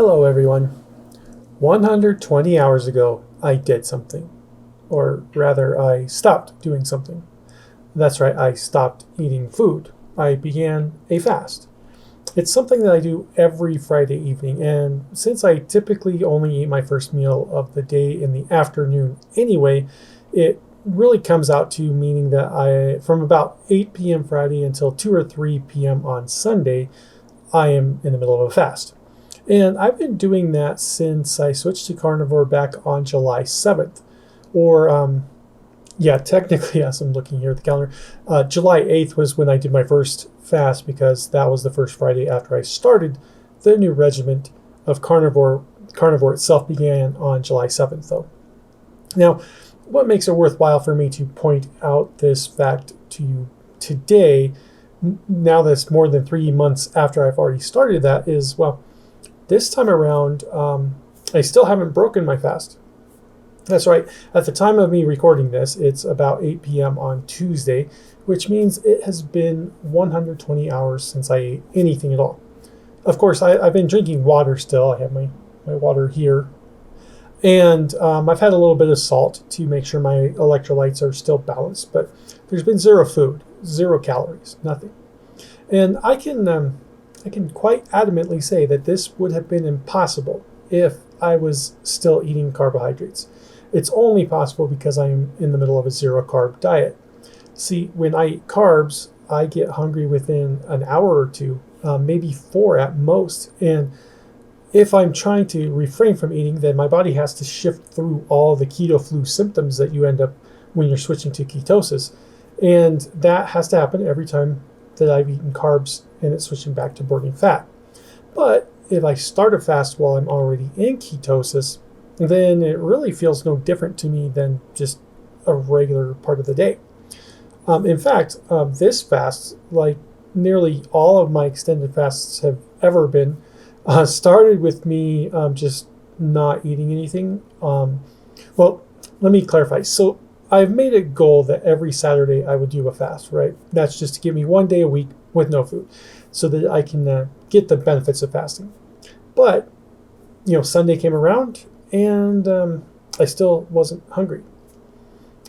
Hello, everyone. 120 hours ago, I did something. Or rather, I stopped doing something. That's right, I stopped eating food. I began a fast. It's something that I do every Friday evening, and since I typically only eat my first meal of the day in the afternoon anyway, it really comes out to meaning that from about 8 p.m. Friday until 2 or 3 p.m. on Sunday, I am in the middle of a fast. And I've been doing that since I switched to carnivore back on July 7th. Or, yeah, technically, as I'm looking here at the calendar, July 8th was when I did my first fast because that was the first Friday after I started the new regiment of carnivore. Carnivore itself began on July 7th, though. Now, what makes it worthwhile for me to point out this fact to you today, now that's more than 3 months after I've already started that, is, well, this time around, I still haven't broken my fast. That's right. At the time of me recording this, it's about 8 p.m. on Tuesday, which means it has been 120 hours since I ate anything at all. Of course, I've been drinking water still. I have my water here. And I've had a little bit of salt to make sure my electrolytes are still balanced, but there's been zero food, 0 calories, nothing. And I can quite adamantly say that this would have been impossible if I was still eating carbohydrates. It's only possible because I'm in the middle of a zero carb diet. See, when I eat carbs, I get hungry within an hour or two, maybe 4 at most. And if I'm trying to refrain from eating, then my body has to shift through all the keto flu symptoms that you end up when you're switching to ketosis. And that has to happen every time that I've eaten carbs and it's switching back to burning fat. But if I start a fast while I'm already in ketosis, then it really feels no different to me than just a regular part of the day. In fact, this fast, like nearly all of my extended fasts have ever been, started with me just not eating anything. Well, let me clarify. So I've made a goal that every Saturday I would do a fast, right? That's just to give me one day a week with no food so that I can get the benefits of fasting. But, Sunday came around and I still wasn't hungry.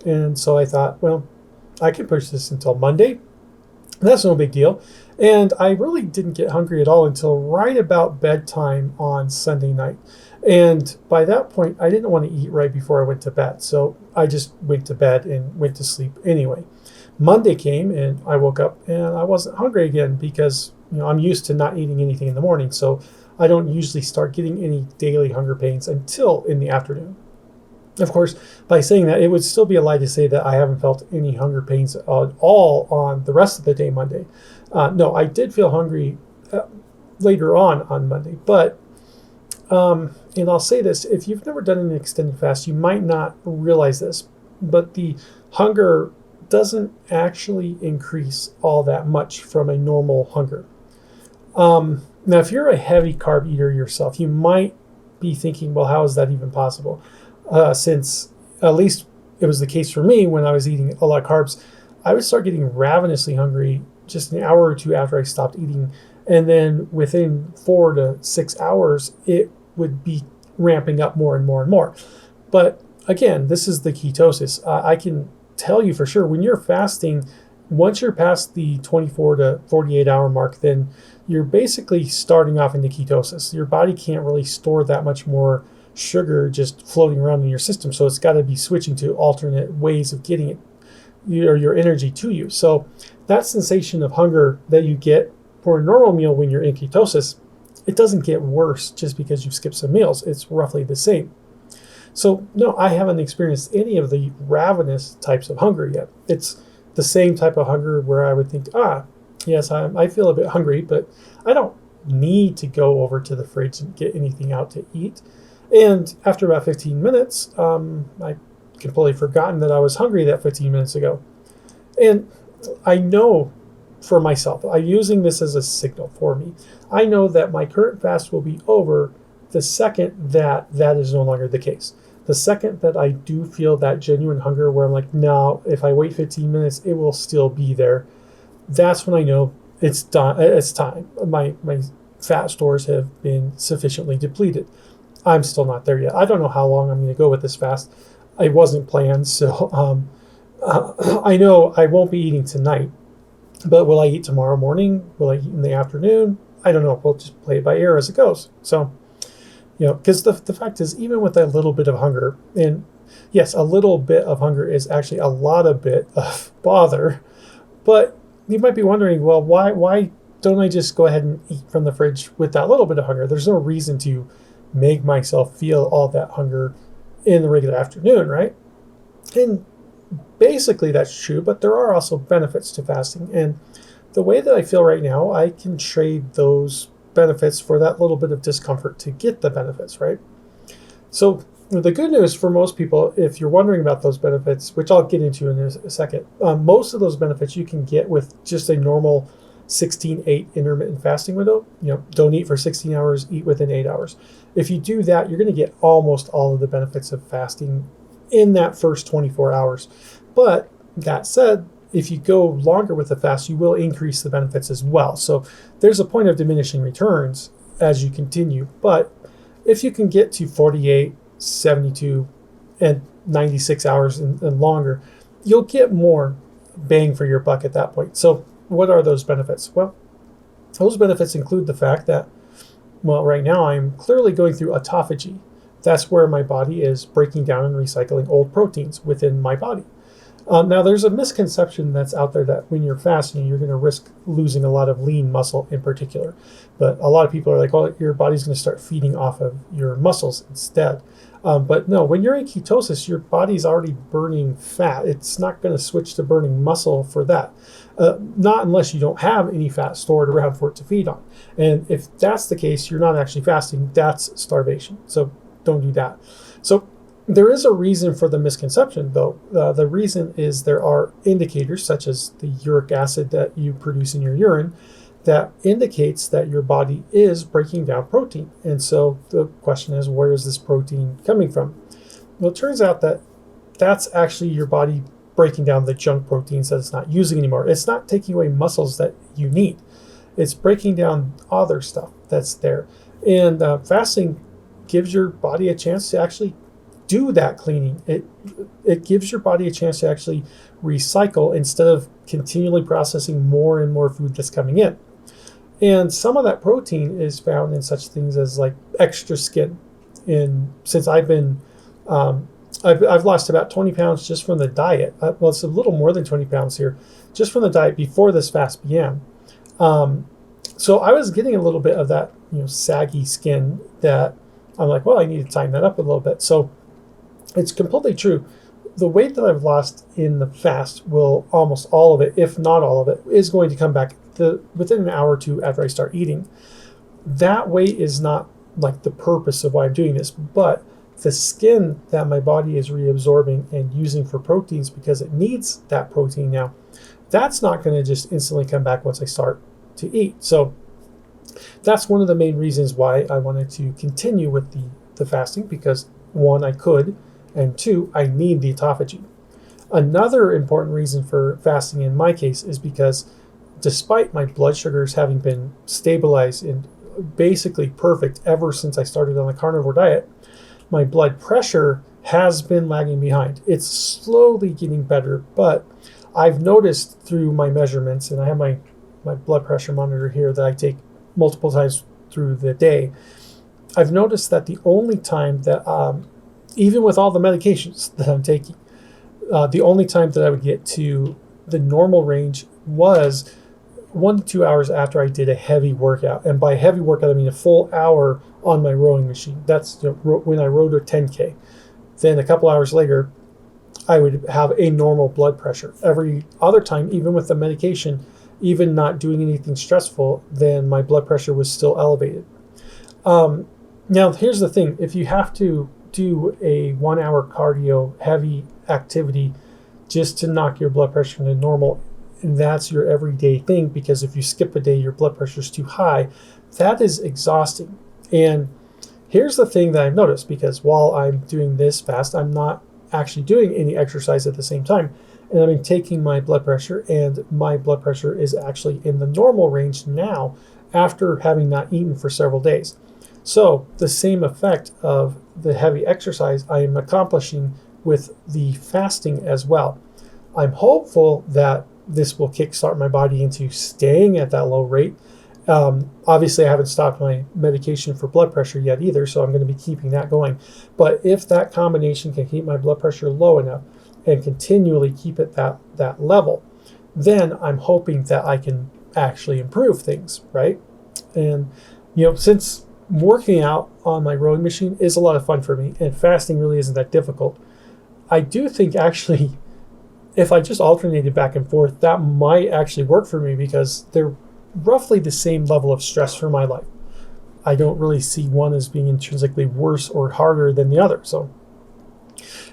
And so I thought, well, I can push this until Monday. That's no big deal. And I really didn't get hungry at all until right about bedtime on Sunday night. And by that point, I didn't want to eat right before I went to bed. So I just went to bed and went to sleep anyway. Monday came and I woke up and I wasn't hungry again because, I'm used to not eating anything in the morning. So I don't usually start getting any daily hunger pains until in the afternoon. Of course, by saying that, it would still be a lie to say that I haven't felt any hunger pains at all on the rest of the day Monday. No, I did feel hungry later on Monday, but, and I'll say this, if you've never done an extended fast, you might not realize this, but the hunger doesn't actually increase all that much from a normal hunger. Now, if you're a heavy carb eater yourself, you might be thinking, well, how is that even possible? Since at least it was the case for me when I was eating a lot of carbs, I would start getting ravenously hungry just an hour or two after I stopped eating. And then within 4 to 6 hours, it would be ramping up more and more and more. But again, this is the ketosis. I can tell you for sure, when you're fasting, once you're past the 24 to 48 hour mark, then you're basically starting off into ketosis. Your body can't really store that much more sugar just floating around in your system. So it's got to be switching to alternate ways of getting it, your energy to you. So that sensation of hunger that you get for a normal meal when you're in ketosis, it doesn't get worse just because you skip some meals. It's roughly the same. So no, I haven't experienced any of the ravenous types of hunger yet. It's the same type of hunger where I would think, yes, I feel a bit hungry, but I don't need to go over to the fridge and get anything out to eat. And after about 15 minutes, I completely forgotten that I was hungry that 15 minutes ago. And I know for myself, I'm using this as a signal for me. I know that my current fast will be over the second that is no longer the case. The second that I do feel that genuine hunger where I'm like, no, if I wait 15 minutes, it will still be there. That's when I know it's done. It's time. My fat stores have been sufficiently depleted. I'm still not there yet. I don't know how long I'm going to go with this fast. It wasn't planned, so I know I won't be eating tonight. But will I eat tomorrow morning? Will I eat in the afternoon? I don't know. We'll just play it by ear as it goes. So, because the fact is, even with a little bit of hunger, and yes, a little bit of hunger is actually a lot of bit of bother, but you might be wondering, well, why don't I just go ahead and eat from the fridge with that little bit of hunger? There's no reason to make myself feel all that hunger in the regular afternoon, right? And basically that's true, but there are also benefits to fasting. And the way that I feel right now, I can trade those benefits for that little bit of discomfort to get the benefits, right? So the good news for most people, if you're wondering about those benefits, which I'll get into in a second, most of those benefits you can get with just a normal 16-8 intermittent fasting window. Don't eat for 16 hours, eat within 8 hours. If you do that, you're going to get almost all of the benefits of fasting in that first 24 hours. But that said, if you go longer with the fast, you will increase the benefits as well. So there's a point of diminishing returns as you continue. But if you can get to 48, 72, and 96 hours and longer, you'll get more bang for your buck at that point. So what are those benefits? Well, those benefits include the fact that, right now I'm clearly going through autophagy. That's where my body is breaking down and recycling old proteins within my body. Now, there's a misconception that's out there that when you're fasting, you're going to risk losing a lot of lean muscle in particular. But a lot of people are like, well, your body's going to start feeding off of your muscles instead. But no, when you're in ketosis, your body's already burning fat. It's not going to switch to burning muscle for that. Not unless you don't have any fat stored around for it to feed on. And if that's the case, you're not actually fasting. That's starvation. So don't do that. So there is a reason for the misconception, though. The reason is there are indicators, such as the uric acid that you produce in your urine, that indicates that your body is breaking down protein. And so the question is, where is this protein coming from? Well, it turns out that that's actually your body breaking down the junk proteins that it's not using anymore. It's not taking away muscles that you need. It's breaking down other stuff that's there. And fasting gives your body a chance to actually do that cleaning. It gives your body a chance to actually recycle instead of continually processing more and more food that's coming in. And some of that protein is found in such things as like extra skin. And since I've been, I've lost about 20 pounds just from the diet. Well, it's a little more than 20 pounds here, just from the diet before this fast began. So I was getting a little bit of that, saggy skin that I'm like, well, I need to tighten that up a little bit. So it's completely true. The weight that I've lost in the fast will almost all of it, if not all of it, is going to come back within an hour or two after I start eating. That weight is not like the purpose of why I'm doing this, but the skin that my body is reabsorbing and using for proteins because it needs that protein now, that's not going to just instantly come back once I start to eat. So that's one of the main reasons why I wanted to continue with the fasting, because one, I could, and two, I need the autophagy. Another important reason for fasting in my case is because despite my blood sugars having been stabilized and basically perfect ever since I started on the carnivore diet, my blood pressure has been lagging behind. It's slowly getting better, but I've noticed through my measurements, and I have my blood pressure monitor here that I take multiple times through the day. I've noticed that the only time that, even with all the medications that I'm taking, the only time that I would get to the normal range was 1 to 2 hours after I did a heavy workout. And by heavy workout, I mean a full hour on my rowing machine. That's when I rowed a 10K. Then a couple hours later, I would have a normal blood pressure. Every other time, even with the medication, even not doing anything stressful, then my blood pressure was still elevated. Now, here's the thing. If you have to do a 1 hour cardio heavy activity just to knock your blood pressure into normal, and that's your everyday thing, because if you skip a day, your blood pressure is too high, that is exhausting. And here's the thing that I've noticed, because while I'm doing this fast, I'm not actually doing any exercise at the same time. And I've been taking my blood pressure, and my blood pressure is actually in the normal range now after having not eaten for several days. So the same effect of the heavy exercise I am accomplishing with the fasting as well. I'm hopeful that this will kickstart my body into staying at that low rate. Obviously, I haven't stopped my medication for blood pressure yet either, so I'm going to be keeping that going. But if that combination can keep my blood pressure low enough and continually keep it that level, then I'm hoping that I can actually improve things, right? And, since working out on my rowing machine is a lot of fun for me, and fasting really isn't that difficult, I do think actually if I just alternated back and forth, that might actually work for me because they're roughly the same level of stress for my life. I don't really see one as being intrinsically worse or harder than the other. So,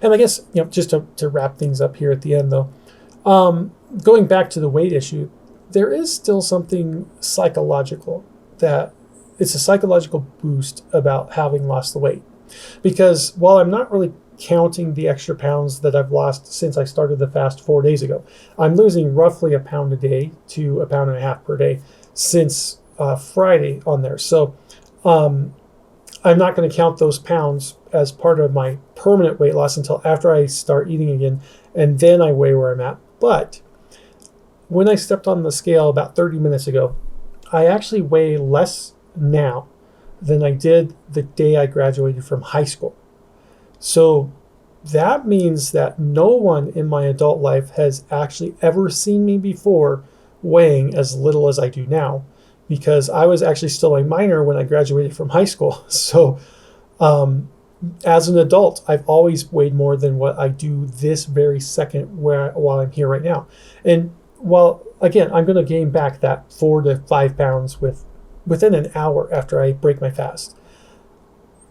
and I guess, just to wrap things up here at the end though, going back to the weight issue, there is still something psychological that it's a psychological boost about having lost the weight. Because while I'm not really counting the extra pounds that I've lost since I started the fast 4 days ago, I'm losing roughly a pound a day to a pound and a half per day since Friday on there. So I'm not going to count those pounds as part of my permanent weight loss until after I start eating again, and then I weigh where I'm at. But when I stepped on the scale about 30 minutes ago, I actually weigh less now than I did the day I graduated from high school. So that means that no one in my adult life has actually ever seen me before weighing as little as I do now, because I was actually still a minor when I graduated from high school. So as an adult, I've always weighed more than what I do this very second while I'm here right now. And while, again, I'm going to gain back that 4 to 5 pounds within an hour after I break my fast,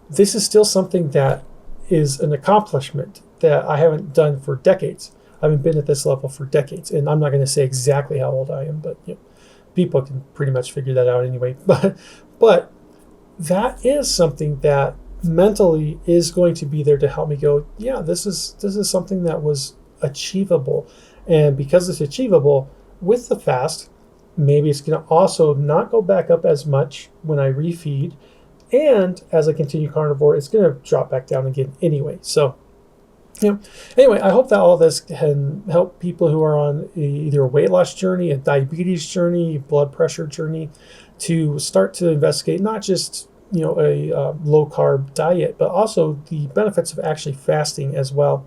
this is still something that is an accomplishment that I haven't done for decades. I haven't been at this level for decades, and I'm not going to say exactly how old I am, but people can pretty much figure that out anyway. But that is something that mentally is going to be there to help me go, yeah, this is something that was achievable, and because it's achievable with the fast, maybe it's going to also not go back up as much when I refeed. And as I continue carnivore, it's going to drop back down again anyway. So, anyway, I hope that all this can help people who are on either a weight loss journey, a diabetes journey, blood pressure journey, to start to investigate not just a low carb diet, but also the benefits of actually fasting as well.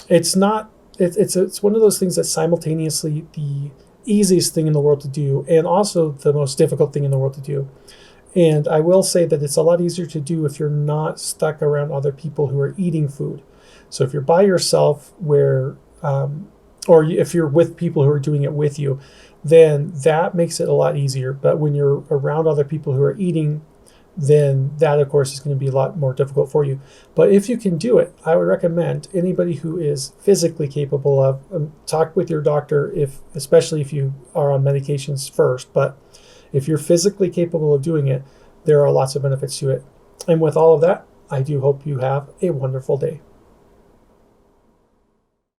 It's one of those things that's simultaneously the easiest thing in the world to do and also the most difficult thing in the world to do. And I will say that it's a lot easier to do if you're not stuck around other people who are eating food. So if you're by yourself or if you're with people who are doing it with you, then that makes it a lot easier. But when you're around other people who are eating, then that, of course, is going to be a lot more difficult for you. But if you can do it, I would recommend anybody who is physically capable of, talk with your doctor, especially if you are on medications first. But if you're physically capable of doing it, there are lots of benefits to it. And with all of that, I do hope you have a wonderful day.